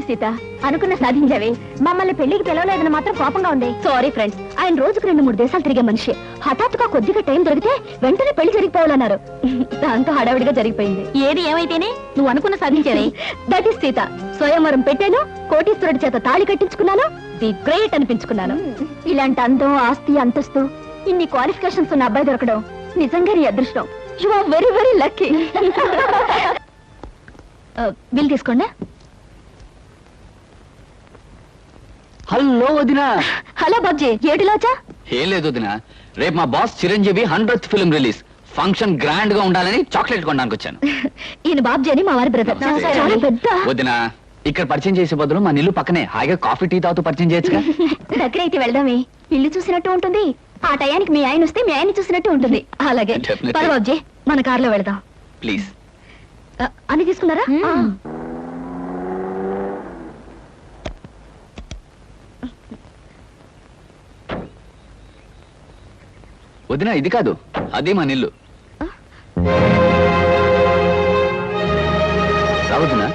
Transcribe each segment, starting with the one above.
సీత, అనుకున్న సాధించావే. మమ్మల్ని పెళ్లికి పిలవలేదని మాత్రం కోపంగా ఉంది. సారీ ఫ్రెండ్స్, ఆయన రోజుకు 2-3 దేశాలు తిరిగే మనిషి. హఠాత్తుగా కొద్దిగా టైం దొరికితే వెంటనే పెళ్లి జరిగిపోవాలన్నారు. దాంతో హడావిడిగా జరిగిపోయింది. ఏది ఏమైతేనే నువ్వు అనుకున్న సాధించావే. That is Sita. స్వయంవరం పెట్టాను, కోటీశ్వరుడి చేత తాళి కట్టించుకున్నాను, ది గ్రేట్ అనిపించుకున్నాను. ఇలాంటి అందం, ఆస్తి, అంతస్తు, ఇన్ని క్వాలిఫికేషన్స్ ఉన్న అబ్బాయి దొరకడం నిజంగా నీ అదృష్టం. You are very very lucky. Bill తీసుకోండి. హలో వదినా. హలో బాబ్జీ, ఏటిలోచా? ఏం లేదు వదినా, రేపు మా boss Chiranjeevi 100th film release. Function grand గా ఉండాలని చాక్లెట్ కొనడానికి వచ్చాను. ఈయన బాబ్జీ అని మా వారి బ్రదర్. చాలా పెద్ద. వదినా, ఇక్కడ పరిచయం చేసే బదులు మా ఇల్లు పక్కనే హాయిగా కాఫీ టీ తాగుతూ పరిచయం చేయొచ్చుగా. దగ్గరైతే వెళ్దామే, ఇల్లు చూసినట్టు ఉంటుంది. ఆ టయానికి మీ ఆయన వస్తే మీ ఆయన చూసినట్టు ఉంటుంది. అలాగే పద బాబ్జీ, మన కార్లో వెళదాం ప్లీజ్. అని తీసుకున్నారా? వదినా, ఇది కాదు, అదే మన ఇల్లు. రావద్దునా?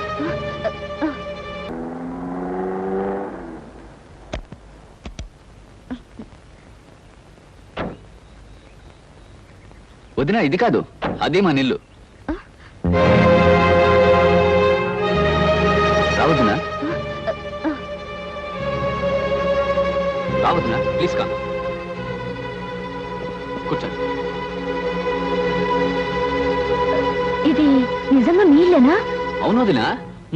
వదినా, ఇది కాదు, అదే మన ఇల్లు. రావద్దునా? రావద్దునా? ప్లీజ్ కా కూర్చోండి. ఇది నిజంగా మీ ఇల్లేనా? అవును వదినా,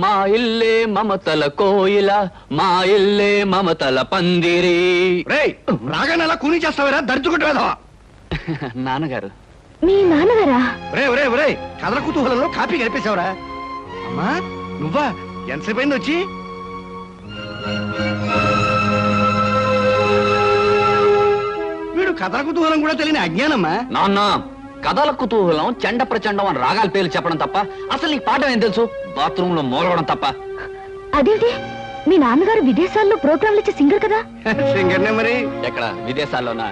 మా ఇల్లే మమతల కోయిల, మా ఇల్లే మమతల పందిరి. రాగానే అలా కూని చేస్తావరా, దర్చుకుంటా. నాన్నగారు. మీ నాన్నగారా? కథల కుతూహలంలో కాపీ గడిపేశావరా? అమ్మా నువ్వా? ఎంతసేపు అయింది వచ్చి? వీడు కథల కుతూహలం కూడా తెలియని అజ్ఞానమ్మా. నాన్న, కథల కుతూహలం చెండ ప్రచండం అని రాగాల పేర్లు చెప్పడం తప్ప అసలు నీకు పాఠం ఏం తెలుసు? బాత్రూమ్ లో మోగడం తప్ప. అదేంటి, మీ నాన్నగారు విదేశాల్లో ప్రోగ్రాంలు ఇచ్చే సింగర్ కదా? సింగర్నే మరి. ఎక్కడ విదేశాల్లోనా?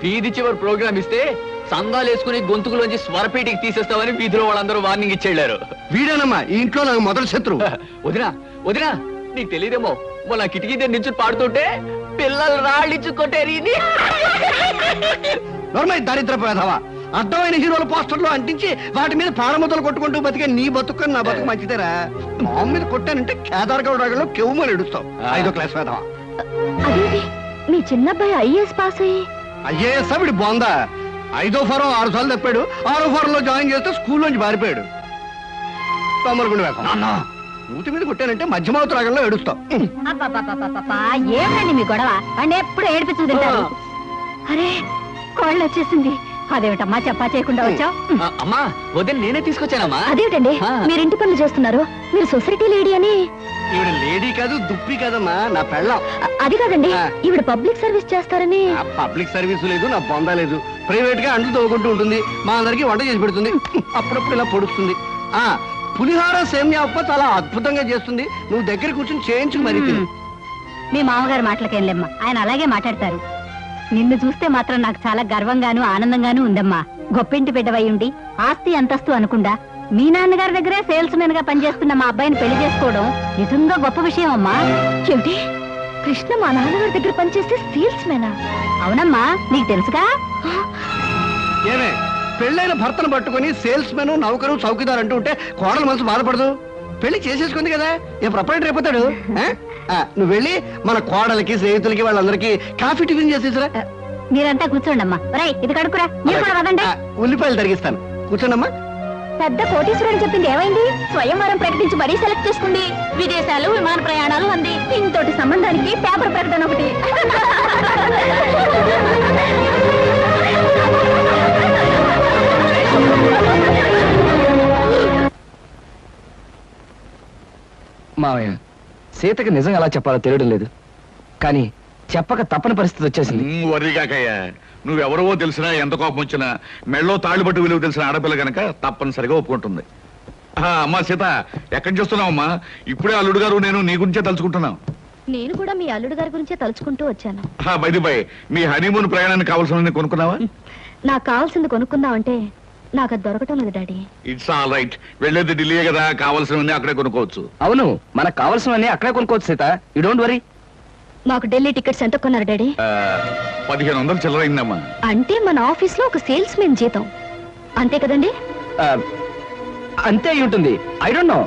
వీధి చివరి ప్రోగ్రామ్ ఇస్తే సందాలు వేసుకుని గొంతుకులోంచి స్వరపేటికి తీసేస్తామని వీధిలో వాళ్ళందరూ వార్నింగ్ ఇచ్చేళ్లారు. వీడేనమ్మా ఈ ఇంట్లో నాకు మొదటి శత్రువు. వదినా వదినా, నీకు తెలియదేమో, మొన్న కిటికీ దగ్గర నుంచి పాడుతుంటే పిల్లలు రాళ్ళిచ్చుకొట్టేరి. నోర్మై దరిద్రపు వేధవా, అర్థమైన హీరోల పోస్టర్లు అంటించి వాటి మీద పాడముద్దలు కొట్టుకుంటూ బతికే నీ బతుకు నా బతుకు మంచిదేరా. మామ మీద కొట్టానంటే కేదార్గౌడ్ రాగంలో కెవ్వుమని ఎడుస్తావు. 5వ క్లాస్ వేధవా. అదేంటి, మీ చిన్నబ్బాయి ఐఏఎస్ పాస్ అయ్యి? ఐఏఎస్ వీడి బోందా. 5వ ఫారం 6 సార్లు తప్పాడు. 6వ ఫారం లో జాయిన్ చేస్తే స్కూల్లోంచి బారిపోయాడు. తొమ్మలగుండి వేధవా. ఊటి మీద కొట్టానంటే మధ్యమావతి రాగంలో ఏడుస్తావు. ఏమండి మీ గొడవ? అంటే ఎప్పుడు ఏడిపించు తింటారు. అరే కోళ్ళు వచ్చేసింది. అదేమిటమ్మా చెప్పా చేయకుండా వచ్చావు? అమ్మా వదిన నేనే తీసుకొచ్చానమ్మా. అదేమిటండి మీరు ఇంటి పనులు చేస్తున్నారు? మీరు సొసైటీ లేడీ అని. ఈవిడ లేడీ కాదు, దుప్పి కాదమ్మా, నా పెళ్ళం. అది కాదండి, ఈవిడ పబ్లిక్ సర్వీస్ చేస్తారని. పబ్లిక్ సర్వీస్ లేదు, నా బొందా లేదు. ప్రైవేట్ గా అంట్లు తోగుకుంటూ ఉంటుంది, మా అందరికి వంట చేసి పెడుతుంది, అప్పుడప్పుడు ఇలా పొడుస్తుంది. పులిహార సేమ్యా ఉప్ప చాలా అద్భుతంగా చేస్తుంది. నువ్వు దగ్గర కూర్చొని చేయించుకు మరీ తిను. మీ మామగారు మాటలకేం లేమ్మా, ఆయన అలాగే మాట్లాడతారు. నిన్ను చూస్తే మాత్రం నాకు చాలా గర్వంగాను ఆనందంగాను ఉందమ్మా. గొప్పింటి బిడ్డవై ఉండి ఆస్తి అంతస్తు అనుకుండా మీ నాన్నగారి దగ్గరే సేల్స్ మెన్ గా పనిచేస్తున్న మా అబ్బాయిని పెళ్లి చేసుకోవడం నిజంగా గొప్ప విషయం అమ్మా. ఏమిటి, కృష్ణ మా నాన్నగారి దగ్గర పనిచేస్తే సేల్స్ మెనా? అవునమ్మా, నీకు తెలుసుగా. ఏమే, పెళ్ళైన భర్తను పట్టుకుని సేల్స్ మెన్, నౌకరు, చౌకీదార్ అంటూ ఉంటే కోడలు మనసు బాధపడదు? పెళ్లి చేసేసుకుంది కదా, ఏ ప్రొపరేటర్ అయిపోతాడు. నువ్వు వెళ్ళి మన కోడలకి, స్నేహితులకి, వాళ్ళందరికీ కాఫీ టిఫిన్ చేసేసరా. మీరంతా కూర్చోండి అమ్మా. ఇది కడుకురా. ఉల్లిపాయలు తరిగిస్తాను, కూర్చోండమ్మా. పెద్ద కోటీశ్వరుడు చెప్పింది ఏమైంది? స్వయంవరం ప్రకటించి మరీ సెలెక్ట్ చేసుకుంది. విదేశాలు, విమాన ప్రయాణాలు అంది. ఇంతటి సంబంధానికి పేపర్ ప్రకటన ఒకటి. మావయ్య, సీతకి నిజం ఎలా చెప్పాలో తెలియడం లేదు, కానీ చెప్పక తప్పని పరిస్థితి వచ్చేసింది. వర్రిగాకయ్యా, నువ్వెవరవో తెలిసినా, ఎంత కోపం వచ్చినా, మెళ్ళో తాళ్ళు పట్టు విలువ తెలిసిన ఆడపిల్ల గనక తప్పనిసరిగా ఒప్పుకుంటుంది. అమ్మా సీత, ఎక్కడి చూస్తున్నావమ్మా? ఇప్పుడే అల్లుడు గారు నేను నీ గురించే తలుచుకుంటున్నాం. నేను కూడా మీ అల్లుడు గారి గురించే తలుచుకుంటూ వచ్చాను. బై మీ హనీమూన్ ప్రయాణానికి కావాల్సిన కొనుక్కున్నావా? నాకు కావాల్సింది కొనుక్కుందామంటే నాకు అది దొరకటం లేదు డాడీ. ఇట్స్ ఆల్ రైట్, వెళ్ళేది ఢిల్లీ కదా, కావాల్సినవన్నీ అక్కడే కొనుక్కోవచ్చు. అవును, మనకు కావాల్సినవన్నీ అక్కడే కొనుక్కోవచ్చు సీత, యూ డోంట్ వరీ. మాకు ఢిల్లీ టికెట్స్ ఎంత కొన్నారు డాడీ? 1500 చిల్లరైందమ్మా. అంటే మన ఆఫీస్ లో ఒక సేల్స్ మెన్ జీతం అంతే కదండి? అంతే అయి ఉంటుంది. I don't know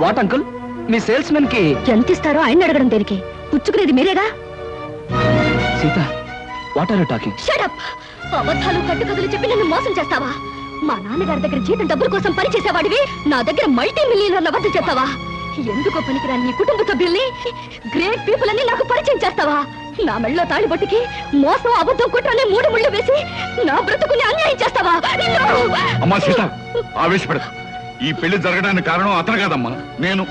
what uncle, మీ సేల్స్ మెన్ కి ఎంత ఇస్తారో ఆయన అడగడం దేనికి? పుచ్చుకునేది మీరేగా. Sita, what are you talking? Shut up! అబద్ధాలు కట్టుకథలు చెప్పి నన్ను మోసం చేస్తావా? మా నాన్నగారి దగ్గర జీతం డబ్బుల కోసం పనిచేసేవాడివి నా దగ్గర మల్టీ మిలియనర్ల వద్ద చేస్తావా? ఎందుకో పనికిరాని నీ కుటుంబ సభ్యుల్ని, గ్రేట్ పీపుల్ అని నాకు పరిచయం చేస్తావా? నా మెళ్ళలో తాళిబొట్టుకి మోసం, అబద్ధం, కుట్రనే 3 ముళ్ళు వేసి నా బ్రతుకుని అన్యాయం చేస్తావా? అమ్మా సీత, ఆవేశపడ. ఈ పెళ్లి జరగడానికి కారణం అతను కాదమ్మా, నేను.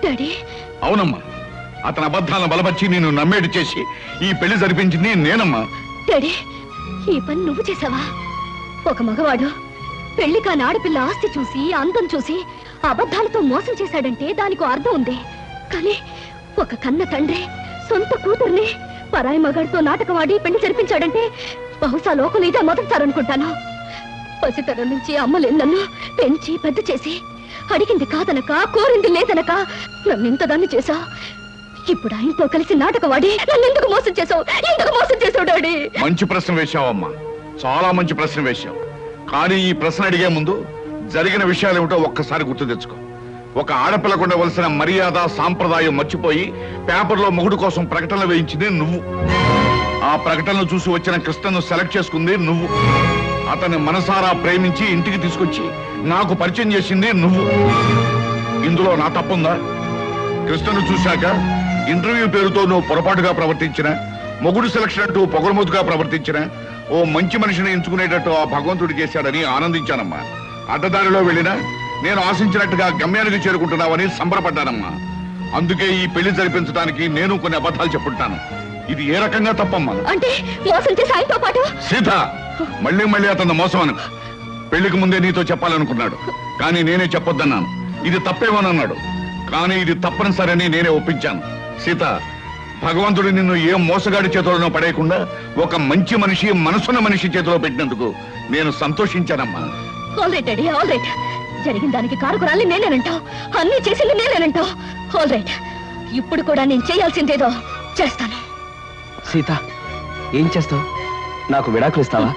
డాడీ. అవునమ్మా, అతని అబద్ధాలను బలపరిచి నేను నమ్మేటి చేసి ఈ పెళ్లి జరిపించింది నేనమ్మా. డాడీ, ఈ పని నువ్వు చేసావా? ఒక మగవాడు పెళ్లి కాని ఆడపిల్ల ఆస్తి చూసి, అందం చూసి అబద్ధాలతో మోసం చేశాడంటే దానికి అర్థం ఉంది. కానీ ఒక కన్న తండ్రి సొంత కూతుర్ని పరాయి మగాడితో నాటకం ఆడి పెళ్లి జరిపించాడంటే బహుశా లోకం ఇదే మొదటిసారనుకుంటాను. పసితరం నుంచి అమ్మలేని నన్ను పెంచి పెద్ద చేసి అడిగింది కాదనక, కోరింది లేదనక నన్ను ఇంతదాన్ని చేశా. ఇప్పుడు ఆయనతో కలిసి నాటకవాడి నన్ను ఎందుకు మోసం చేసావు? ఎందుకు మోసం చేసావు డాడీ? మంచి ప్రశ్న వేశావమ్మా, చాలా మంచి ప్రశ్న వేశావు. కానీ ఈ ప్రశ్న అడిగే ముందు జరిగిన విషయాలు ఏమిటో ఒక్కసారి గుర్తు తెచ్చుకో. ఒక ఆడపిల్లకు ఉండవలసిన మర్యాద, సాంప్రదాయం మర్చిపోయి పేపర్లో మొగుడు కోసం ప్రకటనలు వేయించింది నువ్వు. ఆ ప్రకటనలు చూసి వచ్చిన కృష్ణను సెలెక్ట్ చేసుకుంది నువ్వు. అతన్ని మనసారా ప్రేమించి ఇంటికి తీసుకొచ్చి నాకు పరిచయం చేసింది నువ్వు. ఇందులో నా తప్పుందా? కృష్ణను చూశాక ఇంటర్వ్యూ పేరుతో నువ్వు పొరపాటుగా ప్రవర్తించిన, మొగుడు సెలక్షన్ అంటూ పొగరమూతుగా ప్రవర్తించిన, ఓ మంచి మనిషిని ఎంచుకునేటట్టు ఆ భగవంతుడు చేశాడని ఆనందించానమ్మా. అడ్డదారిలో వెళ్ళినా నేను ఆశించినట్టుగా గమ్యానికి చేరుకుంటున్నావని సంబరపడ్డానమ్మా. అందుకే ఈ పెళ్లి జరిపించడానికి నేను కొన్ని అబద్ధాలు చెప్పుంటాను. ఇది ఏ రకంగా తప్పమ్మా? అంటే మోసం చేసి ఆయనతో పాటు సీత, మళ్ళీ మళ్ళీ అతను మోసం అను. పెళ్లికి ముందే నీతో చెప్పాలనుకున్నాడు, కానీ నేనే చెప్పొద్దన్నాను. ఇది తప్పేమోనన్నాడు, కానీ ఇది తప్పనిసరని నేనే ఒప్పించాను. సీత, భగవంతుడు నిన్ను ఏ మోసగాడి చేతిలోనో పడేయకుండా ఒక మంచి మనిషి, మనసున్న మనిషి చేతిలో పెట్టినందుకు నేను సంతోషించానమ్మా. All right daddy, all right. జరిగిన దానికి కారుకురాల్ని నేనేనంటావు, అన్ని చేసింది నేనేనంటావు. ఆల్ రైట్, ఇప్పుడు కూడా నేను చేయాల్సిందేదో చేస్తాను. సీత, ఏం చేస్తావు? నాకు విడాకులు ఇస్తావా?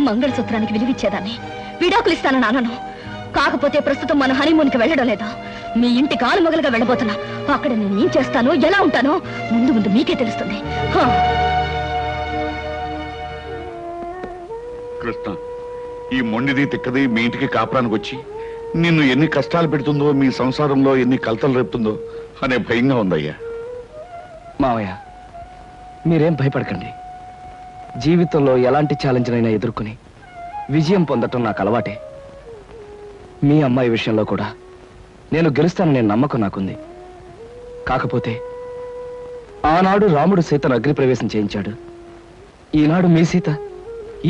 మంగళసూత్రానికి విలువిచ్చేదాన్ని విడాకులు ఇస్తానని అనను. కాకపోతే ప్రస్తుతం మన హనీమూన్కి వెళ్ళడం లేదా, మీ ఇంటి కాలు మొగలుగా వెళ్ళబోతున్నా. అక్కడ నేను ఏం చేస్తానో, ఎలా ఉంటానో ముందు ముందు మీకే తెలుస్తుంది. కృష్ణ, ఈ మొండిది తిక్కది మీ ఇంటికి కాపురానికి వచ్చి నిన్ను ఎన్ని కష్టాలు పెడుతుందో, మీ సంసారంలో ఎన్ని కలతలు రేపుతుందో అనే భయంగా ఉందయ్యా. మావయ్య, మీరేం భయపడకండి. జీవితంలో ఎలాంటి ఛాలెంజ్నైనా ఎదుర్కొని విజయం పొందటం నాకు అలవాటే. మీ అమ్మాయి విషయంలో కూడా నేను గెలుస్తాననే నమ్మకం నాకుంది. కాకపోతే ఆనాడు రాముడు సీతను అగ్నిప్రవేశం చేయించాడు. ఈనాడు మీ సీత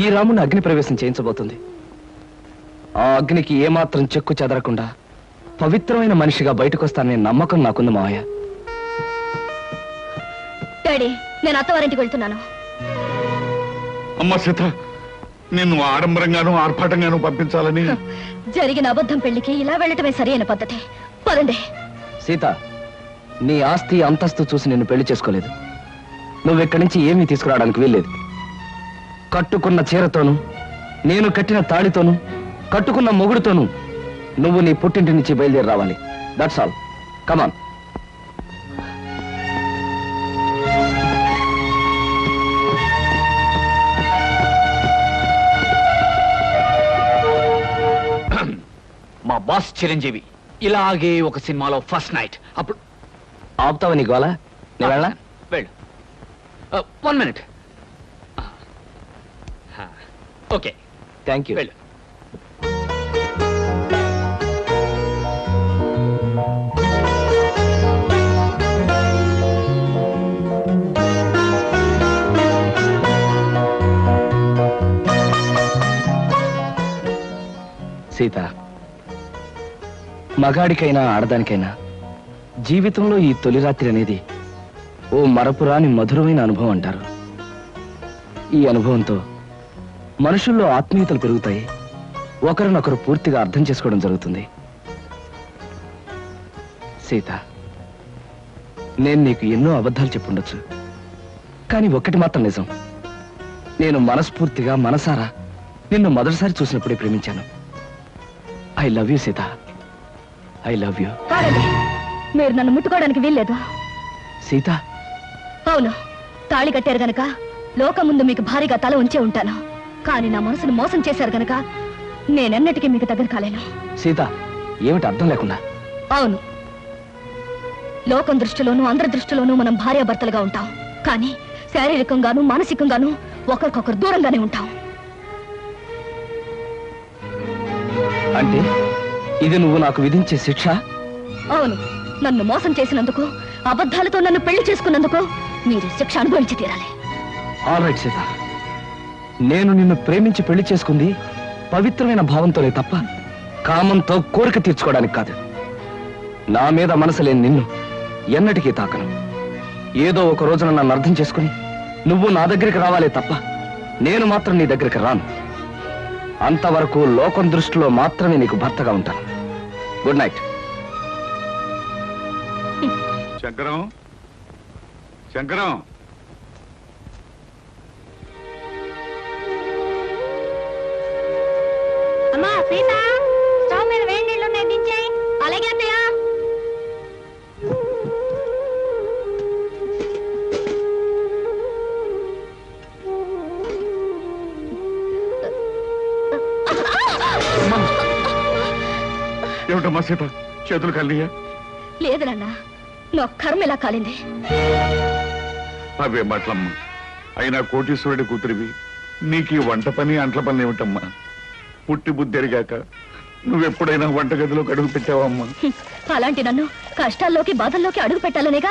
ఈ రాముడిని అగ్నిప్రవేశం చేయించబోతుంది. ఆ అగ్నికి ఏమాత్రం చెక్కు చెదరకుండా పవిత్రమైన మనిషిగా బయటకొస్తాననే నమ్మకం నాకుంది మావయ్య. డాడీ, నేను అత్తవారింటికి వెళ్తున్నాను. అమ్మ సీత, నిన్ను ఆడంబరంగానూ ఆర్భాటంగానూ పంపించాలని జరిగిన అబద్ధం పెళ్లికి ఇలా వెళ్ళటమే సరైన పద్ధతి. పదండి. సీత, నీ ఆస్తి అంతస్తు చూసి నిన్ను పెళ్లి చేసుకోలేదు. నువ్వెక్కడి నుంచి ఏమీ తీసుకురావడానికి వీల్లేదు. కట్టుకున్న చీరతోనూ, నేను కట్టిన తాళితోనూ, కట్టుకున్న మొగుడుతోనూ నువ్వు నీ పుట్టింటి నుంచి బయలుదేరి రావాలి. That's all. కమాన్. మా బాస్ చిరంజీవి ఇలాగే ఒక సినిమాలో ఫస్ట్ నైట్ అప్పుడు ఆపుతావా నీ గోలా? నేను వెళ్ళా? వెళ్ళు. 1 minute. Okay, thank you. వెళ్ళు. సీత, మగాడికైనా ఆడదానికైనా జీవితంలో ఈ తొలి రాత్రి అనేది ఓ మరపురాని మధురమైన అనుభవం అంటారు. ఈ అనుభవంతో మనుషుల్లో ఆత్మీయతలు పెరుగుతాయి, ఒకరినొకరు పూర్తిగా అర్థం చేసుకోవడం జరుగుతుంది. సీత, నేను నీకు ఎన్నో అబద్ధాలు చెప్పుండొచ్చు, కానీ ఒక్కటి మాత్రం నిజం. నేను మనస్ఫూర్తిగా మనసారా నిన్ను మొదటిసారి చూసినప్పుడే ప్రేమించాను. I love you Sita, I love you. కాదండి, మీరు నన్ను ముట్టుకోవడానికి వీల్లేదు. సీత, అవును, తాళి కట్టారు గనక లోకం ముందు మీకు భారీగా తల ఉంచే ఉంటాను. కానీ నా మనసును మోసం చేశారు గనక నేనెన్నటికీ మీకు దగ్గర కాలేను. సీత, ఏమిటి అర్థం లేకుండా? అవును, లోకం దృష్టిలోనూ అందరి దృష్టిలోనూ మనం భార్యాభర్తలుగా ఉంటాం, కానీ శారీరకంగాను మానసికంగాను ఒకరికొకరు దూరంగానే ఉంటాం. అంటే ఇది నువ్వు నాకు విధించే శిక్ష? అవును, నన్ను మోసం చేసినందుకు, అబద్ధాలతో నన్ను పెళ్లి చేసుకున్నందుకు మీరు శిక్ష అనుభవించి తీరాలి. ఆల్ రైట్ సీత, నేను నిన్ను ప్రేమించి పెళ్లి చేసుకుంది పవిత్రమైన భావంతోనే తప్ప కామంతో కోరిక తీర్చుకోవడానికి కాదు. నా మీద మనసు లేని నిన్ను ఎన్నటికీ తాకను. ఏదో ఒక రోజున నన్ను అర్థం చేసుకుని నువ్వు నా దగ్గరికి రావాలే తప్ప నేను మాత్రం నీ దగ్గరికి రాను. అంతవరకు లోకం దృష్టిలో మాత్రమే నీకు భర్తగా ఉంటాను. Good night. శంకరం, శంకరం, అమ్మా సీత, స్టవ్ మీద వేడి నీళ్ళు ఉన్నాయి, దించేయి. అలాగే అత్తయ్య. ఏమిటమ్మా సీత, చేతులు కలియా? లేదు నాన్న, నా కర్మ ఇలా కాలింది. అవే మాటలమ్మా. అయినా కోటీశ్వరుడి కూతురివి, నీకు ఈ వంట పని అంట్ల పని ఏమిటమ్మా? పుట్టి బుద్ధి ఎరిగాక నువ్వెప్పుడైనా వంటగదిలోకి అడుగు పెట్టావమ్మా? అలాంటి నన్ను కష్టాల్లోకి బాధల్లోకి అడుగు పెట్టాలనేగా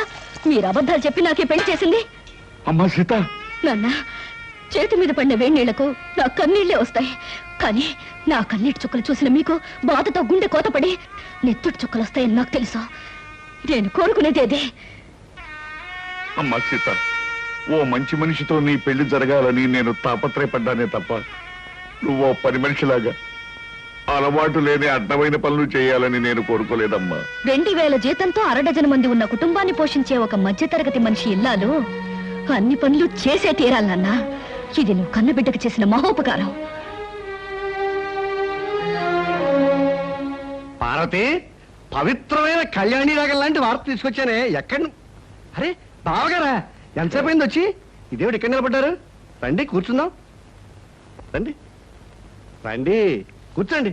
మీరు అబద్ధాలు చెప్పి నాకే పెళ్లి చేసింది. అమ్మా సీత, నాన్న, చేతి మీద పడిన వేడి నీళ్లకు నా కన్నీళ్లే వస్తాయి, కానీ నా కన్నీటి చుక్కలు చూసిన మీకు బాధతో గుండె కోతపడి నెత్తుటి చుక్కలు వస్తాయని నాకు తెలుసు. నేను కోరుకునేదేదే. అమ్మా సీత, ఓ మంచి మనిషితో నీ పెళ్లి జరగాలని నేను తాపత్రయపడ్డానే తప్ప నువ్వో పని మనిషిలాగా అలవాటు లేని అడ్డమైన పనులు చేయాలని నేను కోరుకోలేదమ్మా. 2000 జీతంతో 6 మంది ఉన్న కుటుంబాన్ని పోషించే ఒక మధ్యతరగతి మనిషి ఇల్లాలు అన్ని పనులు చేసే తీరాలన్నా. ఇది నువ్వు కన్నబిడ్డకు చేసిన మహోపకారం. పార్వతి, పవిత్రమైన కళ్యాణి రాగం లాంటి వార్త తీసుకొచ్చానే. ఎక్కడ? అరే బావగారా, ఎంతసేపు అయింది వచ్చి? ఇదేమిటి ఇక్కడ నిలబడ్డారు? రండి కూర్చుందాం. రండి రండి, కూర్చోండి.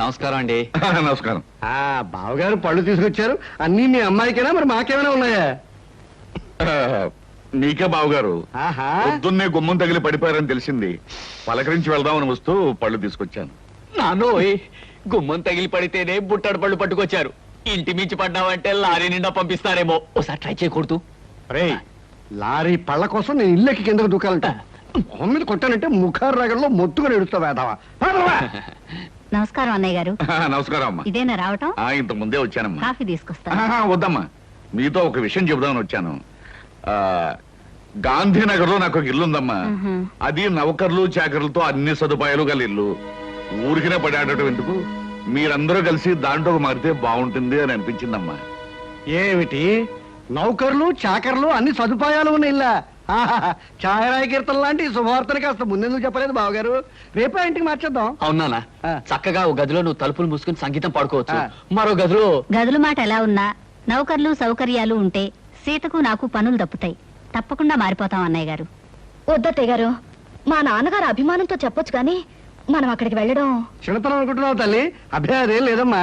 నమస్కారం అండి. నమస్కారం. బావగారు పళ్ళు తీసుకొచ్చారు. అన్నీ మీ అమ్మాయికైనా మరి మాకేమైనా ఉన్నాయా? నీకే బావగారు. ఆహా, పొద్దున్నే గుమ్మం తగిలి పడిపోయారని తెలిసింది. పలకరించి వెళ్దామని వస్తూ పళ్ళు తీసుకొచ్చాను. నానోయ్, గుమ్మం తగిలి పడితేనే బుట్టడు పళ్ళు పట్టుకొచ్చారు. ఇంటి మించి పడ్డావంటే లారీ నిండా పంపిస్తారేమో. ఒకసారి ట్రై చేయకూడదు. అరే లారీ పళ్ళ కోసం నేను ఇల్లెక్కి కిందకు దూకాలంట. మొహం మీద కొట్టానంటే ముఖారు రాగంలో మొత్తుగా ఎడుస్తావు వేదావా. నమస్కారం అన్నయ్య గారు. నమస్కారం అమ్మా. ఇదేనా రావటం? ఇంత ముందే వచ్చానమ్మా. కాఫీ తీసుకొస్తా. వద్దమ్మా, మీతో ఒక విషయం చెబుదామని వచ్చాను. గాంధీనగర్ లో నాకు ఒక ఇల్లు ఉందమ్మా. అది నౌకర్లు చాకర్లతో అన్ని సదుపాయాలు గల ఇల్లు. ఊరికినే పడాడటం ఎందుకు, మీరందరూ కలిసి దాంట్లో మారితే బాగుంటుంది అని అనిపించిందమ్మా. ఏమిటి, నౌకర్లు చాకర్లు అన్ని సదుపాయాలు ఉన్న ఇల్లా? ఛాయరాయ కీర్తన లాంటి శుభవార్తని కాస్త ముందెందుకు చెప్పలేదు బావగారు? రేపే ఇంటికి మార్చేద్దాం. అవునా? చక్కగా ఒక గదిలో నువ్వు తలుపులు మూసుకుని సంగీతం పాడుకోవచ్చు. మరో గదిలో గదుల మాట ఎలా ఉన్నా నౌకర్లు సౌకర్యాలు ఉంటే సీతకు నాకు పనులు తప్పుతాయి. తప్పకుండా మారిపోతాం అన్నయ్య గారు. వద్దత్తయ్య గారు, మా నాన్నగారు అభిమానంతో చెప్పొచ్చు కానీ మనం అక్కడికి వెళ్ళడం చిన్నతనం అనుకుంటున్నావు తల్లి. అభ్యాదేం లేదమ్మా.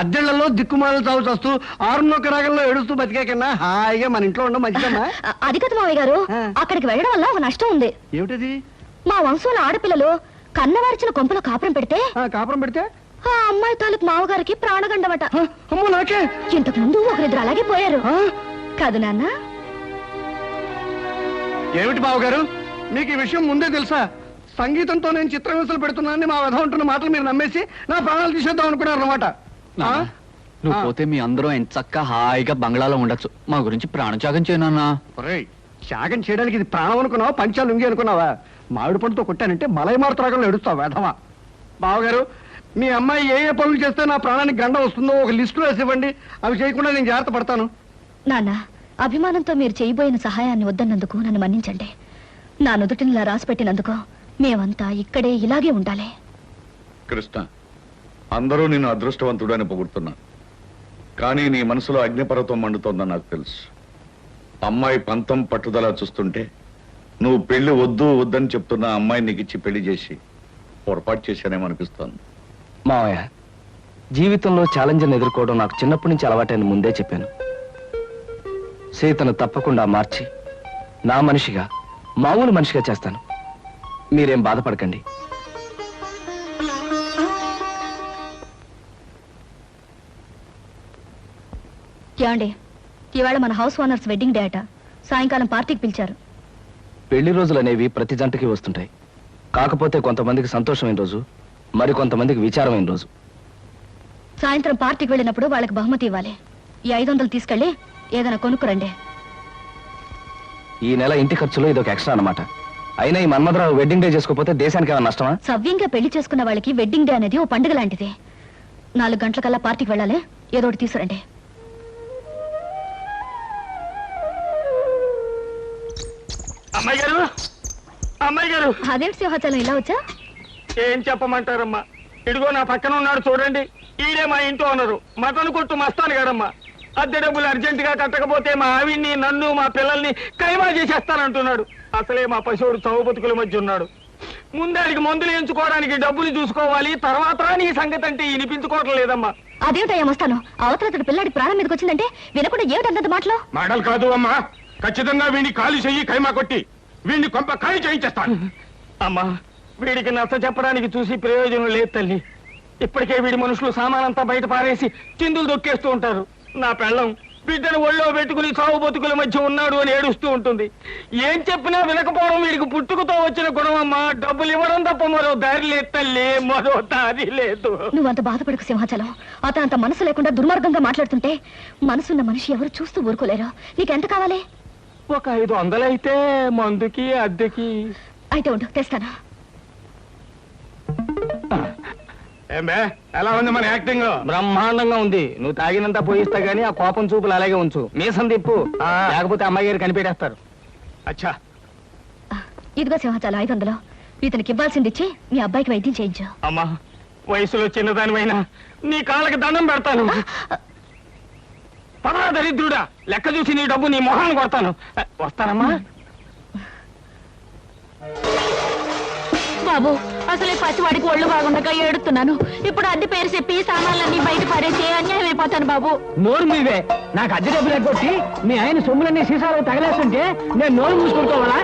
అద్దెళ్లలో దిక్కుమాలు చావు చస్తూ 6 రాగంలో ఏడుస్తూ బతికే కన్నా హాయిగా మన ఇంట్లో ఉండడం మంచిదమ్మా. అది కదా మావయ్య గారు, అక్కడికి వెళ్ళడం వల్ల ఒక నష్టం ఉంది. ఏమిటది? మా వంశంలో ఆడపిల్లలు కన్నవారిచిన కొంపలో కాపురం పెడితే కాపురం పెడితే ఆ అమ్మాయి తాలూకు మావగారికి ప్రాణగండమట. అమ్మో నాకే. ఇంతకు ముందు ఒకరిద్దరు అలాగే పోయారు కాదు నాన్న? ఏమిటి బావగారు, మీకు ఈ విషయం ముందే తెలుసా? సంగీతంతో నేను చిత్రహింసలు పెడుతున్నానని మా వధ ఉంటున్న మాటలు మీరు నమ్మేసి నా ప్రాణాలు తీసేద్దాం అనుకున్నారు అనమాట. నువ్వు పోతే మీ అందరూ ఎంత చక్కగా హాయిగా బంగ్లాలో ఉండొచ్చు. మా గురించి ప్రాణత్యాగం చేయనన్నా. త్యాగం చేయడానికి ఇది ప్రాణం అనుకున్నావా, పంచాలు లుంగి అనుకున్నావా? మామిడి పండుతో కొట్టానంటే మలై మారుతరాగంలో ఎడుస్తావు వేధవా. బావగారు, మీ అమ్మాయి ఏ ఏ పనులు చేస్తే నా ప్రాణానికి గండం వస్తుందో ఒక లిస్టు వేసి ఇవ్వండి. అవి చేయకుండా నేను జాగ్రత్త పడతాను. నాన్న, అభిమానంతో మీరు చేయబోయిన సహాయాన్ని వద్దన్నందుకు నన్ను మన్నించండి. నా నుదుటిని ఇలా రాసి పెట్టినందుకు మేమంతా ఇక్కడే ఇలాగే ఉండాలి. కృష్ణ, అందరూ నిన్ను అదృష్టవంతుడు అని పొగుడుతున్నా, కానీ నీ మనసులో అగ్నిపర్వతం మండుతోందని నాకు తెలుసు. అమ్మాయి పంతం పట్టుదల చూస్తుంటే నువ్వు పెళ్లి వద్దు వద్దని చెప్తున్న అమ్మాయి నీకు ఇచ్చి పెళ్లి చేసి పొరపాటు చేశానేమనిపిస్తోంది. మావయ్య, జీవితంలో ఛాలెంజ్ని ఎదుర్కోవడం నాకు చిన్నప్పటి నుంచి అలవాటైన ముందే చెప్పాను. సీతను తప్పకుండా మార్చి నా మనిషిగా, మామూలు మనిషిగా చేస్తాను. మీరేం బాధపడకండి. ఏమండి, ఇవాళ మన హౌస్ ఓనర్స్ వెడ్డింగ్ డే అట. సాయంకాలం పార్టీకి పిలిచారు. పెళ్లి రోజులు అనేవి ప్రతి జంటకి వస్తుంటాయి. కాకపోతే కొంతమందికి సంతోషమైన రోజు, మరి కొంతమందికి విచారమైన రోజు. సాయంత్రం పార్టీకి వెళ్ళినప్పుడు వాళ్ళకి బహుమతి ఇవ్వాలి. ఈ 500 తీసుకెళ్ళి ఏదైనా కొనుక్కురండి. ఈ నెల ఇంటి ఖర్చులో ఇదొక ఎక్స్ట్రా అన్నమాట. అయినా ఈ మన్మధరావు వెడ్డింగ్ డే చేసుకోకపోతే దేశానికి ఏమైనా నష్టమా? సవ్యంగా పెళ్లి చేసుకున్న వాళ్ళకి వెడ్డింగ్ డే అనేది ఓ పండుగ లాంటిది. 4 గంటలకల్లా పార్టీకి వెళ్ళాలి. ఏదో ఒకటి తీసుకురండి. అమ్మాయి గారు, అమ్మాయి గారు, అదేంటి సింహాచలం ఇలా వచ్చా? ఏం చెప్పమంటారమ్మా? ఇదిగో నా పక్కన ఉన్నాడు చూడండి, ఈడే మా ఇంట్లో ఉన్నారు. మటన్ కొట్టు మస్తాను గారమ్మా. అద్దె డబ్బులు అర్జెంట్ గా కట్టకపోతే మా ఆవిడ్ని, నన్ను, మా పిల్లల్ని కైమా చేసేస్తానంటున్నాడు. అసలే మా పశువుడు చౌ బతుకుల మధ్య ఉన్నాడు. ముందాడికి మందులు ఎంచుకోవడానికి డబ్బులు చూసుకోవాలి, తర్వాత నీ సంగతి అంటే వినిపించుకోవటం లేదమ్మా. అదేమిటయ్యా వస్తాను. అవతల పిల్లాడి ప్రాణం మీదకి వచ్చిందంటే వినకుండా ఏమిటంత మాటలు? మాటలు కాదు అమ్మా, ఖచ్చితంగా వీడిని ఖాళీ చెయ్యి, కైమా కొట్టి వీడిని కొంప ఖాళీ చేయించేస్తాను. అమ్మా, వీడికి నచ్చ చెప్పడానికి చూసి ప్రయోజనం లేదు తల్లి. ఇప్పటికే వీడి మనుషులు సామానంతా బయట పారేసి చిందులు దొక్కేస్తూ ఉంటారు. నా పెళ్ళం బిడ్డను ఒళ్ళో పెట్టుకుని చావు బతుకుల మధ్య ఉన్నాడు అని ఏడుస్తూ ఉంటుంది. ఏం చెప్పినా వినకపోవడం వీడికి పుట్టుకతో వచ్చిన గుణం అమ్మా. డబ్బులు ఇవ్వడం తప్ప మరో దారి లేదు తల్లి, మరో దారి లేదు. నువ్వంత బాధపడకు సింహాచలం. అతను అంత మనసు లేకుండా దుర్మార్గంగా మాట్లాడుతుంటే మనసున్న మనిషి ఎవరు చూస్తూ ఊరుకోలేరు. నీకెంత కావాలి? ఒక 500 అయితే మందుకి అద్దెకి. అయితే ఉండు, తెస్తాను. ఏమే, ఎలా ఉంది మన యాక్టింగ్? బ్రహ్మాండంగా ఉంది. నువ్వు తాగినంత పోయిస్తా గానీ ఆ కోపం చూపులు అలాగే ఉంచు. మీసం తిప్పు, లేకపోతే అమ్మాయి గారు కనిపెట్టేస్తారు. అచ్చా, ఇదిగో సింహాచలం 500. ఇతనికి ఇవ్వాల్సింది ఇచ్చి మీ అబ్బాయికి వైద్యం చేయించు. అమ్మా, వయసులో చిన్నదానివైనా నీ కాళ్ళకి దండం పెడతాను. పదా దరిద్రుడా, లెక్క చూసి నీ డబ్బు నీ మొహాన్ని కొడతాను. వస్తానమ్మా. బాబు, అసలే పసివాడికి ఒళ్ళు బాగుండగా ఏడుతున్నాను. ఇప్పుడు అద్దె పేరు చెప్పి సామాన్లన్నీ బయట పడేసి అన్యాయం అయిపోతాను బాబు. నోరు మీవే. నాకు అద్దె డబ్బులు ఎగ్గొట్టి మీ ఆయన సొమ్ములన్నీ సీసాలు తగలేస్తుంటే నేను నోరు మూసుకుంటావాలా?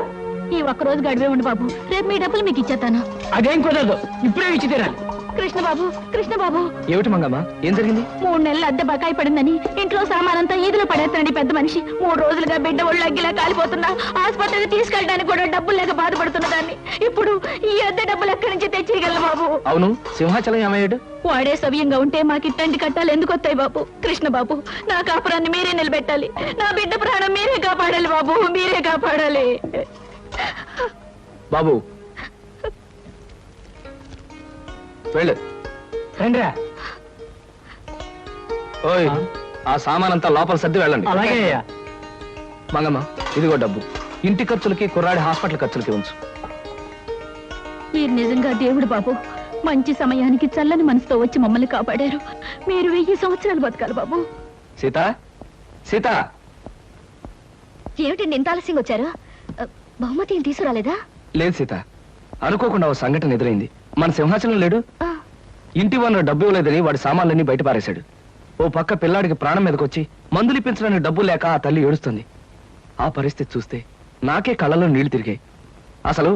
ఈ ఒక్కరోజు గడివే ఉండి బాబు, రేపు మీ డబ్బులు మీకు ఇచ్చేస్తాను. అదేం కుదరదు, ఇప్పుడే ఇచ్చి తీరాలి. కృష్ణబాబు, కృష్ణబాబు, ఏమిటి మంగమ్మ, ఏం జరిగింది? 3 నెలలు అద్దె బకాయి పడిందని ఇంట్లో సామానంతా ఈదులో పడేస్తానండి పెద్ద మనిషి. 3 రోజులుగా బిడ్డ ఒళ్ళు అగ్గిలా కాలిపోతున్నా ఆసుపత్రికి తీసుకెళ్ళడానికి కూడా డబ్బులు లేక బాధపడుతున్న దాన్ని. ఇప్పుడు ఈ అద్దె డబ్బులు ఎక్కడి నుంచి తెచ్చేయగలను బాబు? అవును, సింహాచలం ఏమయ్యాడు? వాడే సవ్యంగా ఉంటే మాకు ఇట్టండి కట్టాలి ఎందుకు వస్తాయి బాబు? కృష్ణబాబు, నా కాపురాన్ని మీరే నిలబెట్టాలి. నా బిడ్డ ప్రాణం మీరే కాపాడాలి బాబు, మీరే కాపాడాలి. బాబు వెళ్ళు. రండిరా. ఓయ్, ఆ సామానంతా లోపల సర్ది వెళ్ళండి. అలాగే అయ్యా. మంగమ్మ, ఇదిగో డబ్బు. ఇంటి ఖర్చులకి, కుర్రాడి హాస్పిటల్ ఖర్చులకి ఉంచు. మీరు నిజంగా దేవుడు బాబు. మంచి సమయానికి చల్లని మనసుతో వచ్చి మమ్మల్ని కాపాడారు. మీరు 1000 సంవత్సరాలు బతకాలి బాబు. సీత, సీత, ఏమిటండి ఇంత ఆలస్యంగా వచ్చారు? బహుమతి ఏం తీసుకురాలేదా? లేదు సీత, అనుకోకుండా ఓ సంఘటన ఎదురైంది. మన సింహాచలం లేడు, ఆ, ఇంటి వన్న డబ్బు ఇవ్వలేదని వాడి సామాన్లన్నీ బయట పారేశాడు. ఓ పక్క పిల్లాడికి ప్రాణం మీదకొచ్చి మందులు ఇప్పించడానికి డబ్బు లేక ఆ తల్లి ఏడుస్తుంది. ఆ పరిస్థితి చూస్తే నాకే కళ్ళలో నీళ్లు తిరిగాయి. అసలు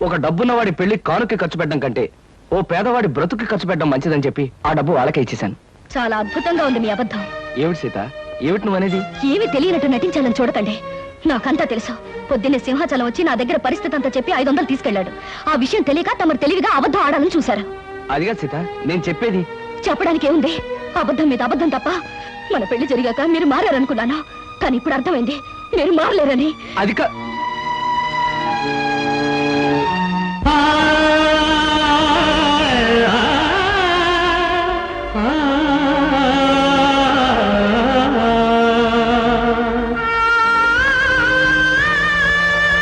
ఒక డబ్బున్న వాడి పెళ్లి కానుక ఖర్చు పెట్టడం కంటే ఓ పేదవాడి బ్రతుకు ఖర్చు పెట్టడం మంచిదని చెప్పి ఆ డబ్బు వాళ్ళకే ఇచ్చేశాను. చాలా అద్భుతంగా ఉంది మీ అబద్ధం. ఏమిటి సీత, ఏమిటి నువ్వు అనేది? ఏమీ తెలియనట్టు నటించాలని చూడకండి. నాకంతా తెలుసు. పొద్దున్నే సింహాచలం వచ్చి నా దగ్గర పరిస్థితి అంతా చెప్పి 500 తీసుకెళ్లాడు. ఆ విషయం తెలియక తమరు తెలివిగా అబద్ధం ఆడాలని చూశారు. అదిగా సీత, నేను చెప్పేది. చెప్పడానికి ఏముంది? అబద్ధం మీద అబద్ధం తప్ప. మన పెళ్లి జరిగాక మీరు మారారనుకున్నాను, కానీ ఇప్పుడు అర్థమైంది మీరు మారలేరని. అది